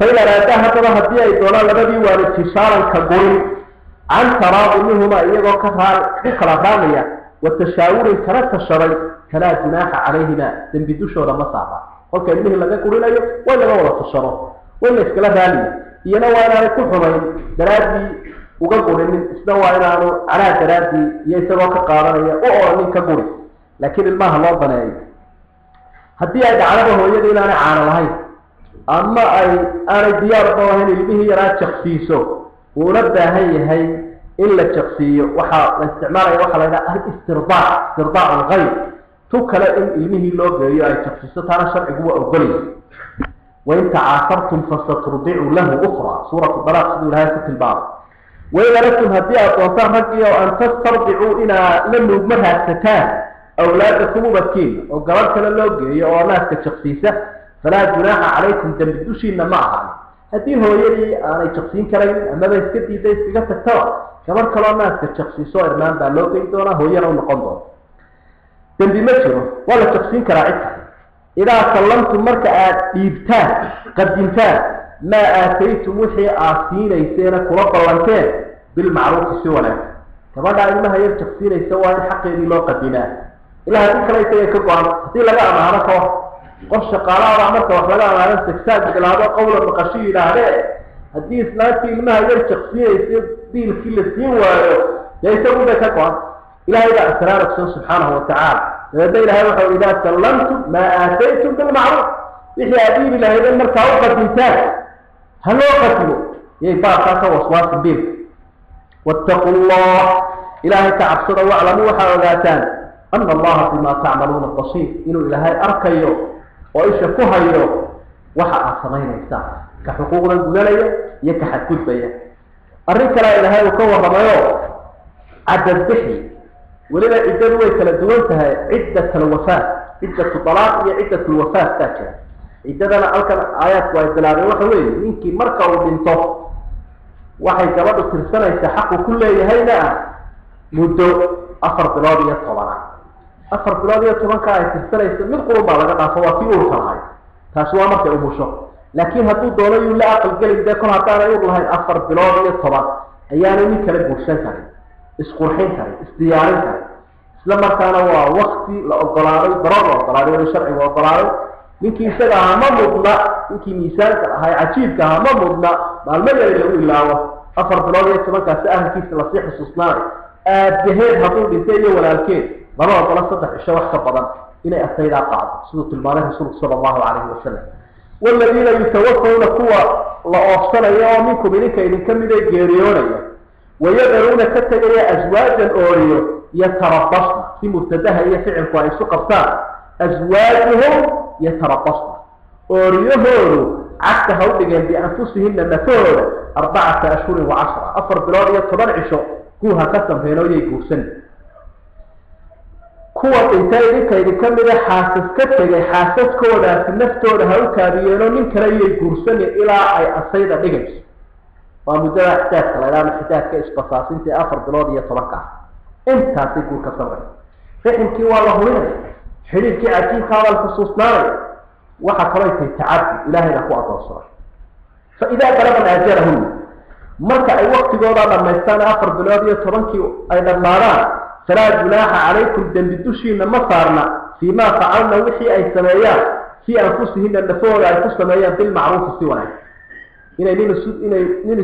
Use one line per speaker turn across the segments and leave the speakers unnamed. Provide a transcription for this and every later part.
فإذا رأتها ترى هدي أي دولا لبدي والاتشارا كقول عن تراض منهما إيجو كفر رامية والتشاور كرت الشري فلا جناح عليهما تنبدوش ولا مصابة قلت إنه لغا قول لي ولا ولا تشرب ولا إسكلا ذالي ينوى أنا يكون حمين درادي وقول إن استوى إنه على درادي يسوى كقارنية وأو من كقول لكن الماء الله بنائي هدي أي عربه يدي أنا عارض هاي أما أنا ديار طوهن اللي به يرى تخصيصه ونبدأ هي إلا التخصيص واستعماله وحا لنا استرضاع الغير توكل إن إلمه اللوغ يرى تخصيصه ترى شرع هو أغلي وإن تعاثرتم فسترضعوا له أخرى سورة الطلاق سبيل هاي ست الباب وإذا لكم هدي أطوانتها هدي وأن تسترضعوا إلى لم يجمرها الستان أولادكم مبكين وقررت اللوغ يرى ناس كتخصيصه فلا جناح عليكم تمدوشين معها هذه هو يلي أنا شخصين كريم أما بيسكت يدي سكت التوى كمان كلام ناس كشخصي صائر مان باللوغ يدونا هو يرى ونقنضون تنبي مشره ولا شخصين كراعتها إذا سلمتم مركة إيبتان قدمتان ما آتيتم وحي آسين يسينا كرب اللانتين بالمعروف سوى لك كما قال إنها هي الشخصين يسوى الحق يدي لو قدماه إلا هذه كلا يتيكبوا هذه لقاء معرفة قرش قرار عمرك وحلقا على استكساد هذا قولا بقشي إلى عليه هذه إسلامتي إنها غير شخصية يصير دين كل السين ويسوي ذلك أقوى إلى إذا أسرارك سبحانه وتعالى لدي لها وحو إذا سلمتم ما آتيتم بالمعروف إحيى أديب إلى هذا المركة وقت إنسان هل وقتلوا يبقى وصوات البيت واتقوا الله إلهي تعبصر واعلموا وحاولاتان أن الله بما تعملون بصير إنه إلهي أركيو وإيش كهيو وحا أصمين إنسان كحقوق الجلالية يكحد كتبية الرجل إلهي وكوه رميو عدد بحي ولذا عدة ويكلا دوانتها عدة الوفاة عدة الطلاق هي عدة الوفاة تاكا عدة ألكن آيات وإدلالي وحوي منك مركة وبنته وحي كبادو ترسانة يستحق كل يهينا مدو أفر بلادية طبعا أفر بلادية طبعا كاية ترسانة من قربا لغا فواتي أورتان هاي تاسوا مركة أبوشو لكن هدو دولي يلا أقل قلب دا كون هتانا يقول هاي أفر بلادية طبعا أيانا ميكا لبوشان كاري اسقرحين كاري استيارين كاري لما كان هو وقتي لأقلاري ضرر وأقلاري والشرع وأقلاري منك يساقها ما مضنا منك ميسان هاي عجيب كها ما مضنا مع المجال اللي يقول الله أفر بلادية طبعا كاسأهل كيس لصيح السصناري أبهير هطول بنتين ولا الكيد ضرر وطلع صدح الشوح كبضا إلى السيدة قاعدة سورة المالك صلى الله عليه وسلم والذين يتوفون قوة لأوصل يوم منكم إليك إذن كم ذي جيريوني ويذرون كتجري أزواجا أوريو يتربصن في مبتداها هي فعل كويس قبطان أزواجهم يتربصن أوريو عكتها ودقين بأنفسهن مثول 4 أشهر و10 أفر بلادية طبعا عشو كوها قسم هنا ويقول سن كوة انتاي لك إذا كمل حاسس كتجي حاسس كودا في النفتور هاو كاريانو من كريي قرسن إلى أي أصيدة دقيس ومجرد احتاج كلام احتاج كإسقاطات انت أفر بلادية طبعا انت تقول كسرين فهم كي والله هنا حليل كي عجيب هذا الخصوص ناري وحكريت التعدي إلهي لكو أتوصر فإذا قربنا أجالهم مركع أي وقت قوضا لما يستان أفر بلادية ترنكي أيضا ماران فلا جناح عليكم دندوشين مصارنا فيما فعلنا وحي أي سمايات في أنفسهن النفور أي سمايات بالمعروف السواني إنه نين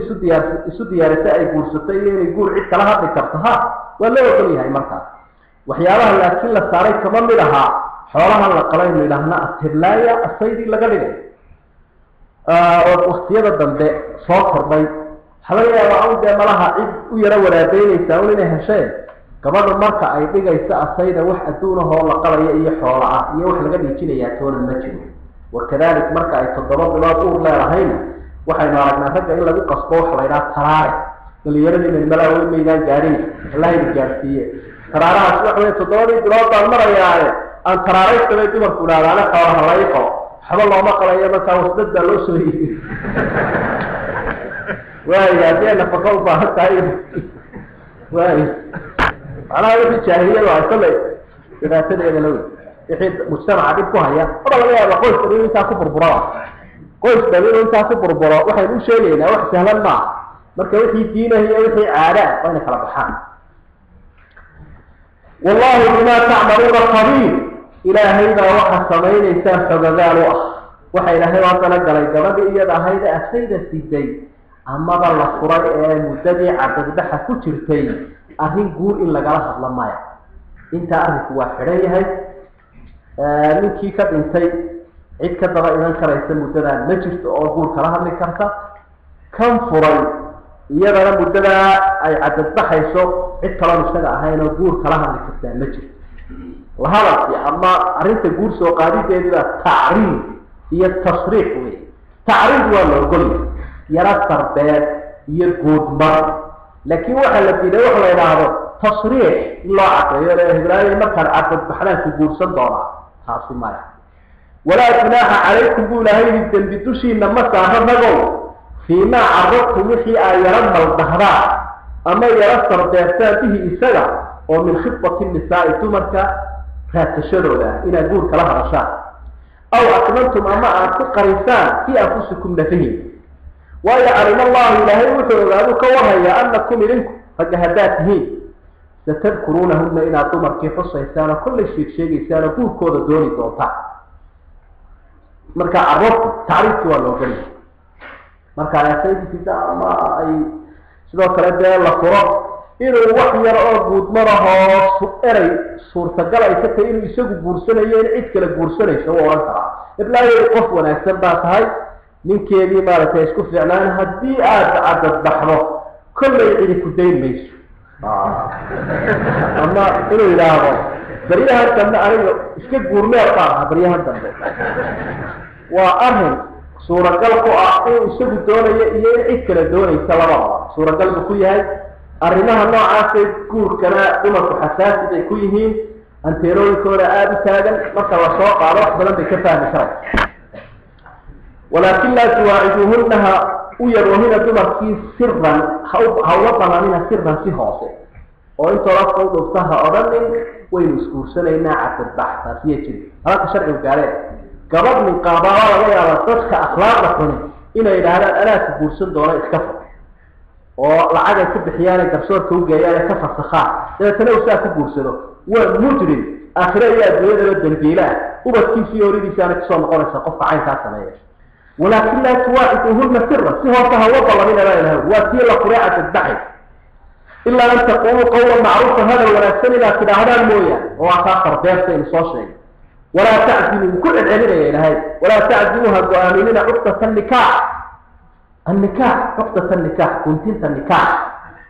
السود يارساء يقول ستين يقول عدت لها بكرتها ولا يقوليها أي مركز وحيالها لكن لساري كمان لها حولها لقلين لهنا التبلاية السيدي لقلين واختيار الدمداء صوت فربي حوالي وعود ملها عد ويرى ولا بين يساولين هشين كمان المركز أي بيجا يساء السيدة وحد دونه لقلين إيه حولها يوح لقد يجيني ياتون المجن وكذلك مركز أي تضرب لا تقول لا رهينة waxaynu aragnaa ragga in lagu qasbo wax la yiraahdo taraare dhalinyarada in malaaway meegaan gaarin Ilaahay gaarsiiye taraarahaas wax weey 7 bilood baan marayaaye aan taraaraysta dumarku dhaadaan xoolaha la yaqo xabal looma qalayo marka wasdada loo soo yiri waayadeena nafaqo baa tahay waay ana wixii jaahiliyada waa salay dhibaatada lagu wixii mujtamaca dib ku haya wada laga yaabo qoyska inta ku burburaa qoys dhalin intaa ku burburo waxaynu u sheegaynaa wax sahlan maaha marka wixii diinaha iyo wixii caada ah waa inay kala baxaan wallahu bima tacmaluuna khabiir ilaahay baa waxa samaynaysaan xogagaal u ah waxa ilaahay waa tala galay gabadhii iyada ahayd asayda siday amaba la furay ee muddadii cadadbaxa ku jirtay arrin guur in lagala hadla maya intaa arrinku waa xidhan yahay ninkii ka dhintay cid ka daba iman karaysa muddadan ma jirto oo guur kala hadli karta kan furay iyadana muddadaa ay cadadbaxayso cid kaloon isaga ahayn oo guur kala hadli kartaa ma jirto lahadalki ama arrinta guur soo qaadideediba tacriid iyo tasriix wey tacriid waa la ogolya yara sarbeed iyo guudmar laakiin waxaa la diiday waxa la yidhaahdo tasriix in loo cadeeyo le hibraayay markaan cadadbaxdaan ku guursan doonaa taasi maya walaa junaaxa calaykum buu ilaahay yidhi dembi dushiina ma saaro nagow fiimaa carabtum wixii aa yara maldahdaan ama yara sarbeertaan bihi isaga oo min khibati nisaa'i dumarka raatashadooda inaad guur kala hadashaan aw aknantum ama aad ku qarisaan fii anfusikum nafihim waayo calima allahu ilaahay wuxuu ogaadu ka warhayaa annakum idinku ragga haddaad tihiin satadkuruunahunna inaad dumarkii xusaysaan oo kollay sheegsheegaysaan oo guurkooda dooni doontaan marka carabtu tacriifkii waa loo gelaya marka asaydiisa ama ay sidoo kale dee la furo inuu wax yar oo guudmarahoo erey suurtagal ay ka tahay inuu isagu guursanayo in cid kale guursanayso u odhan karaa iblaayo qof wanaagsan baa tahay ninkeedii maaragtay isku fiicnaan haddii aada cadadbaxdo kollay cidi ku dayn mayso ama inuu yidhaahdo baryahan dambe aniga iska guurmeer baan aha baryahan dambe waa arrin suuragal ku ah inuu isagu doonayo iyo in cid kale doonaysa labadaba suuragal buu ku yahay arrimaha noocaasay guurkana dumarku xasaasi bay ku yihiin anteerooyinkooda aada u taagan marka la soo qaado wax badan bay ka fahmi karay walaakin laa tuwaaciduuhunnaha u yaroohina dumarkii siran hawla banaanina siran si hoose oo intooda afka u dhufta ha odhanin waynu isguursanaynaa cadadbax taasiya jiri halka sharcigu gaareen gabadh nin qaabaa laga yaaba dadka akhlaaqda xuni inay yidhaahdaan anaa ku guursan doona iska fur oo lacagay ka bixiyaanay garsoorka u geeyaane ka fasakhaan dabeetana u saa ku guursado waa mujrim aakhire iyo adduunyadaba dambiilaah ubadkiisa iyo horidiisaana kasoo noqonaysa qofka caynkaa sameeya walaakin laa tuwaaciduuhunna sira si hoose hawa ballamina baa ilahay waa tii la furay cadadbaxay ilaa an taquuluu qawlan macruufan hadal wanaagsan inaad tidhaahdaan mooyaane oo waa kaa farbeerta inu soo sheegay walaa taczimuu ku celcelinaya ilahay walaa taczimuu ha go-aaminina cuqdata nikaax النكاح نقطة النكاح كنتين النكاح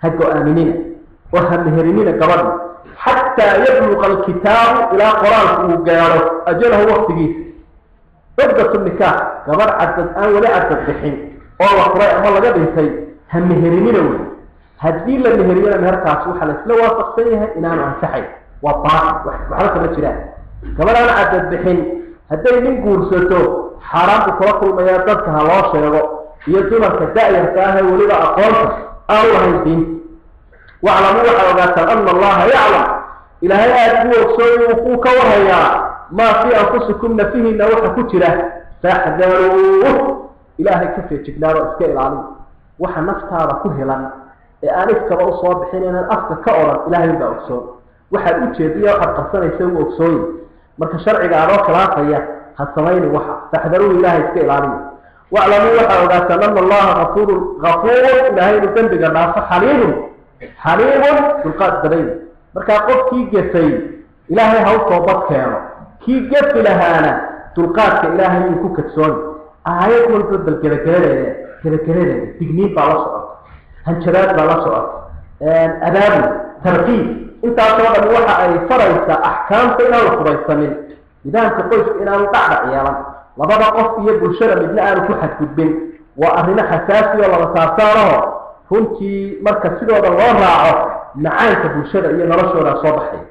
هجو آمنين وهمهرنين قبضنا حتى يبلغ الكتاب إلى قرآن وقياره أجله وقت جيس نقطة النكاح قبر عدد آن ولا عدد بحين والله قرأي أما الله قبل سي همهرنين أولي هدين للمهرنين مهركا سوحة لسلوى تقصيها إن أنا أنسحي والطاقة وحركة مجران قبر أنا عدد بحين هدين من قرسته حرام تتوقع الميادتك الله شيئا iyo dumarka da'yarka ah ee weliba aqoonta aan lahayn diin waclamu waxaa ogaataan ana allaha yaclam ilaahay aada ku ogsooy uu ka warhayaa maa fii anfusikum nafihiina waxa ku jira faxdaruuh ilaahay ka feejignaado iska ilaaliya waxa naftaada ku helan ee aan iskaba usoo bixin inaan afka ka odhan ilaahay baa ogsoon waxaad u jeediya waxaad qarsanaysa uu ogsooyin marka sharciga adoo khilaafaya ha samayni waxa faxdaruuh ilaahay iska ilaaliya واعلموا وحا وقاسم أن الله غفور إلهي ذنبك الناس حليم تلقاء الدبين مركا قف كي قفي إلهي هاو صوبت كيانو كي قف لهانا تلقاء إلهي يكو كتسون آيات والقد الكركرة تقنين بالا سعر هنشرات بالا سعر أداب ترقيب انت أصلا وحا أي فريسة أحكام فإنه الفريسة من إذا أنت قلت إنه قعد عيالا labada qof iyo bulshada midna aanu ku xadgudbin waa arrimo xasaasi oo laga saarsaaraho runtii marka sidooda loo raaco macaanka bulshada iyo noloshooda soo baxay